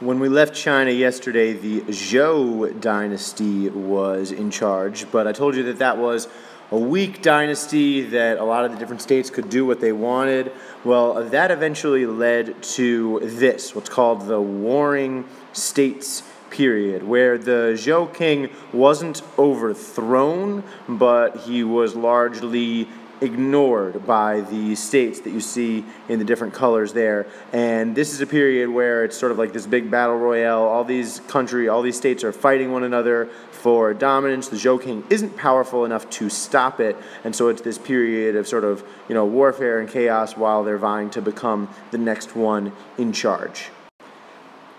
When we left China yesterday, the Zhou Dynasty was in charge, but I told you that that was a weak dynasty, that a lot of the different states could do what they wanted. Well, that eventually led to this, what's called the Warring States period, where the Zhou king wasn't overthrown, but he was largely ignored by the states that you see in the different colors there. And this is a period where it's sort of like this big battle royale. All these states are fighting one another for dominance. The Zhou king isn't powerful enough to stop it, and so it's this period of sort of, warfare and chaos while they're vying to become the next one in charge.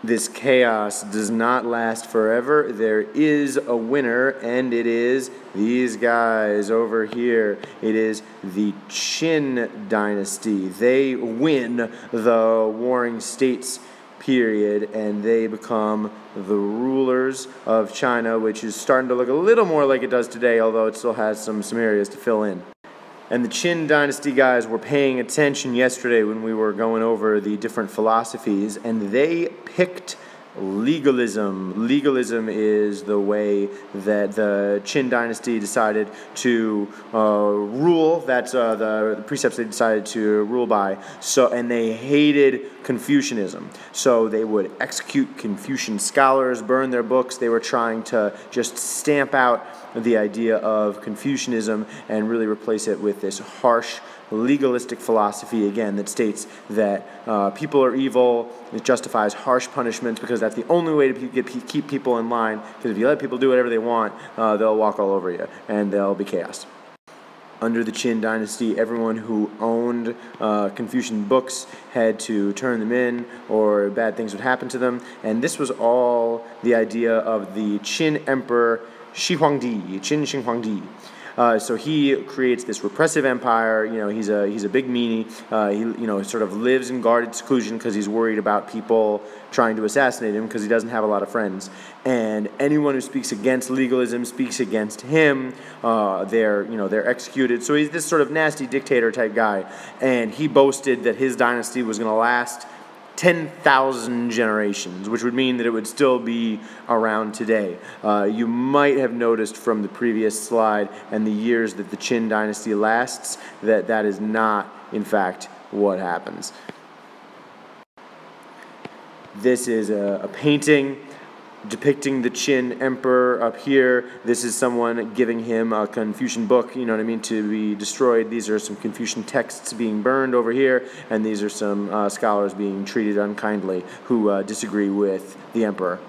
This chaos does not last forever. There is a winner, and it is these guys over here. It is the Qin Dynasty. They win the Warring States period, and they become the rulers of China, which is starting to look a little more like it does today, although it still has some areas to fill in. And the Qin Dynasty guys were paying attention yesterday when we were going over the different philosophies, and they picked legalism. Legalism is the way that the Qin Dynasty decided to rule. That's the precepts they decided to rule by. And they hated Confucianism. So they would execute Confucian scholars, burn their books. They were trying to just stamp out the idea of Confucianism and really replace it with this harsh, legalistic philosophy, again, that states that people are evil. It justifies harsh punishments because that's the only way to keep people in line, because if you let people do whatever they want, they'll walk all over you, and there'll be chaos. Under the Qin Dynasty, everyone who owned Confucian books had to turn them in, or bad things would happen to them, and this was all the idea of the Qin Emperor Shi Huangdi, Qin Huangdi. So he creates this repressive empire. He's a big meanie. He sort of lives in guarded seclusion because he's worried about people trying to assassinate him because he doesn't have a lot of friends. And anyone who speaks against legalism, speaks against him, they're executed. So he's this sort of nasty dictator type guy. And he boasted that his dynasty was going to last 10,000 generations, which would mean that it would still be around today. You might have noticed from the previous slide and the years that the Qin Dynasty lasts that that is not, in fact, what happens. This is a painting depicting the Qin Emperor up here. This is someone giving him a Confucian book, to be destroyed. These are some Confucian texts being burned over here, and these are some scholars being treated unkindly who disagree with the emperor.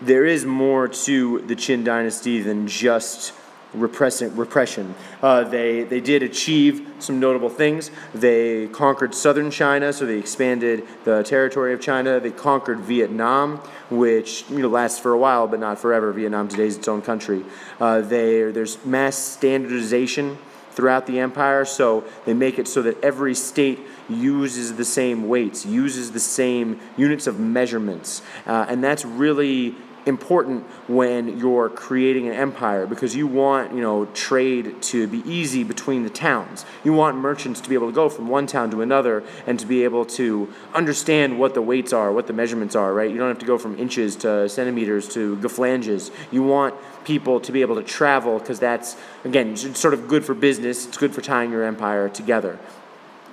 There is more to the Qin Dynasty than just repression. They did achieve some notable things. They conquered southern China, so they expanded the territory of China. They conquered Vietnam, which lasts for a while, but not forever. Vietnam today is its own country. There's mass standardization throughout the empire, so they make it so that every state uses the same weights, uses the same units of measurements, and that's really important when you're creating an empire, because you want trade to be easy between the towns. You want merchants to be able to go from one town to another and to be able to understand what the weights are, what the measurements are, right? You don't have to go from inches to centimeters to phalanges. You want people to be able to travel, because that's, again, it's sort of good for business. It's good for tying your empire together.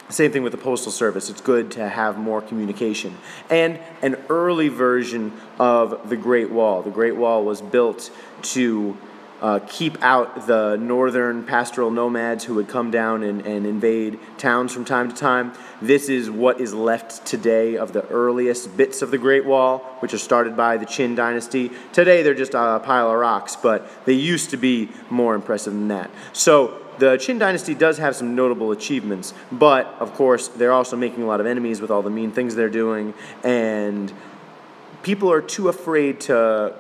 Same thing with the postal service. It's good to have more communication. And an early version of the Great Wall. The Great Wall was built to keep out the northern pastoral nomads who would come down and invade towns from time to time. This is what is left today of the earliest bits of the Great Wall, which are started by the Qin Dynasty. Today they're just a pile of rocks, but they used to be more impressive than that. So the Qin Dynasty does have some notable achievements, but, of course, they're also making a lot of enemies with all the mean things they're doing, and people are too afraid to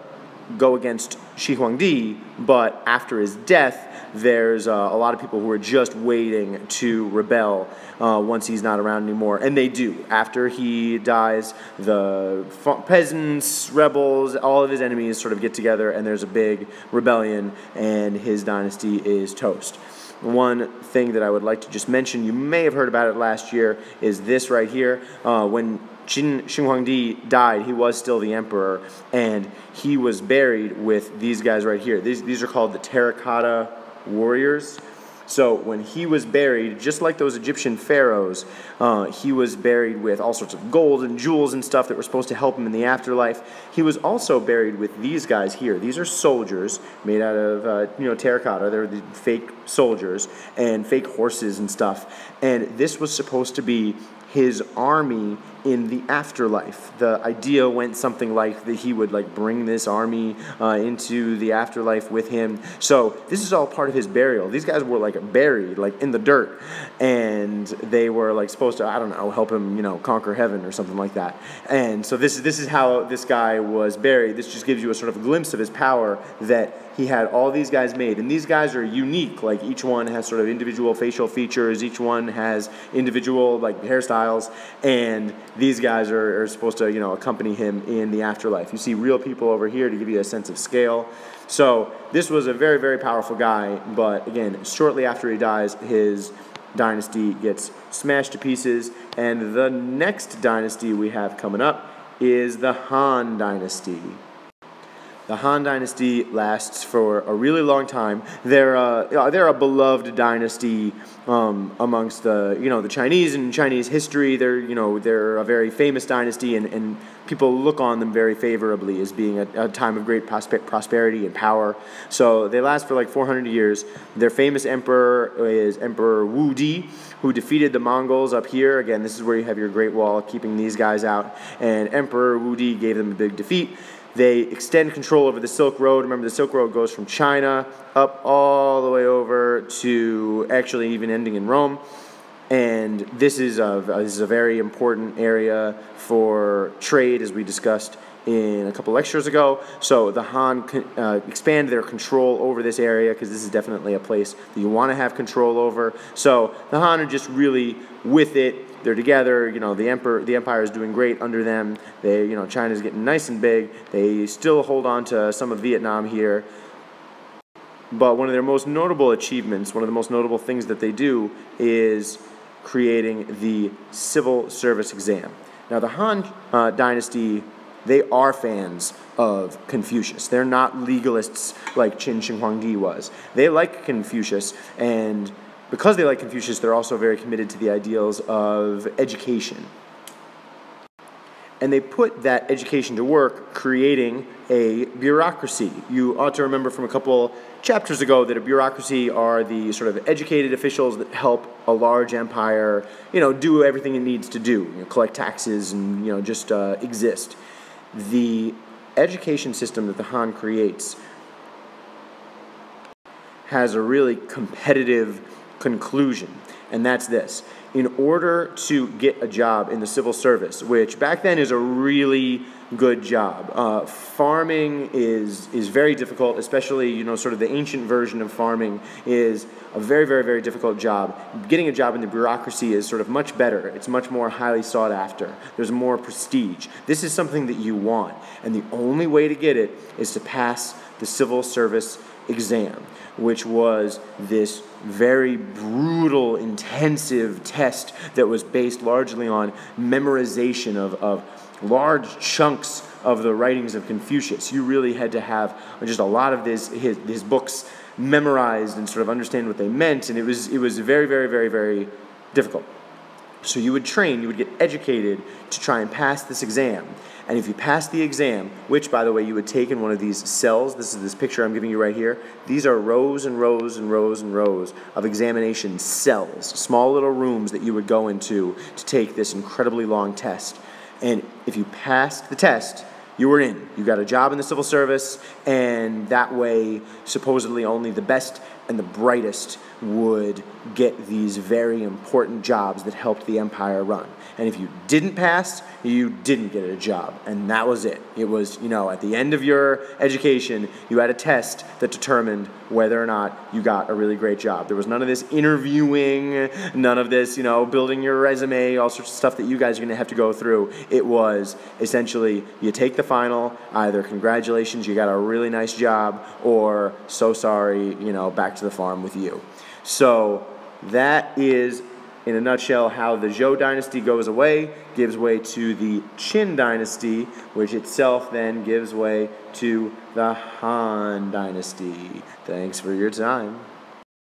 go against Shi Huangdi, but after his death, there's a lot of people who are just waiting to rebel once he's not around anymore, and they do. After he dies, the peasants, rebels, all of his enemies sort of get together, and there's a big rebellion, and his dynasty is toast. One thing that I would like to just mention, you may have heard about it last year, is this right here. When Qin Huangdi died, he was still the emperor, and he was buried with these guys right here. These are called the terracotta warriors. So when he was buried, just like those Egyptian pharaohs, he was buried with all sorts of gold and jewels and stuff that were supposed to help him in the afterlife. He was also buried with these guys here. These are soldiers made out of terracotta. They're the fake soldiers and fake horses and stuff. And this was supposed to be his army in the afterlife. The idea went something like that he would bring this army into the afterlife with him. So this is all part of his burial. These guys were buried in the dirt, and they were supposed to, I don't know, help him conquer heaven or something like that. And so this is how this guy was buried. This just gives you a sort of a glimpse of his power, that he had all these guys made, and these guys are unique. Each one has sort of individual facial features. Each one has individual hairstyles, and these guys are supposed to accompany him in the afterlife. You see real people over here to give you a sense of scale. So this was a very, very powerful guy, but again, shortly after he dies, his dynasty gets smashed to pieces, and the next dynasty we have coming up is the Han Dynasty. The Han Dynasty lasts for a really long time. They're a beloved dynasty amongst the Chinese and Chinese history. They're a very famous dynasty, and people look on them very favorably as being a time of great prosperity and power. So they last for 400 years. Their famous emperor is Emperor Wudi, who defeated the Mongols up here. Again, this is where you have your Great Wall keeping these guys out. And Emperor Wudi gave them a big defeat. They extend control over the Silk Road. Remember, the Silk Road goes from China up all the way over to actually even ending in Rome. And this is a very important area for trade, as we discussed in a couple lectures ago. So the Han expand their control over this area, because this is definitely a place that you want to have control over. So the Han are just really with it. They're together. The empire is doing great under them. China's getting nice and big. They still hold on to some of Vietnam here. But one of their most notable achievements, one of the most notable things that they do, is creating the civil service exam. Now, the Han Dynasty, they are fans of Confucius. They're not legalists like Qin Huangdi was. They like Confucius, and because they like Confucius, they're also very committed to the ideals of education. And they put that education to work creating a bureaucracy. You ought to remember from a couple chapters ago that a bureaucracy are the sort of educated officials that help a large empire, do everything it needs to do, collect taxes and, just exist. The education system that the Han creates has a really competitive conclusion, and that's this. In order to get a job in the civil service, which back then is a really good job, farming is very difficult, especially, sort of the ancient version of farming is a very, very, very difficult job. Getting a job in the bureaucracy is sort of much better. It's much more highly sought after. There's more prestige. This is something that you want, and the only way to get it is to pass the civil service exam, which was this very brutal, intensive test that was based largely on memorization of large chunks of the writings of Confucius. You really had to have just a lot of his books memorized and sort of understand what they meant, and it was very, very, very, very difficult. So you would train, you would get educated to try and pass this exam. And if you pass the exam, which, by the way, you would take in one of these cells, this is this picture I'm giving you right here, these are rows and rows and rows and rows of examination cells, small little rooms that you would go into to take this incredibly long test. And if you passed the test, you were in. You got a job in the civil service, and that way, supposedly only the best and the brightest would get these very important jobs that helped the empire run. And if you didn't pass, you didn't get a job, and that was it. It was, at the end of your education, you had a test that determined whether or not you got a really great job. There was none of this interviewing, none of this, building your resume, all sorts of stuff that you guys are going to have to go through. It was essentially, you take the final, either congratulations, you got a really nice job, or so sorry, back to the farm with you. So that is in a nutshell, how the Zhou dynasty goes away, gives way to the Qin dynasty, which itself then gives way to the Han dynasty. Thanks for your time.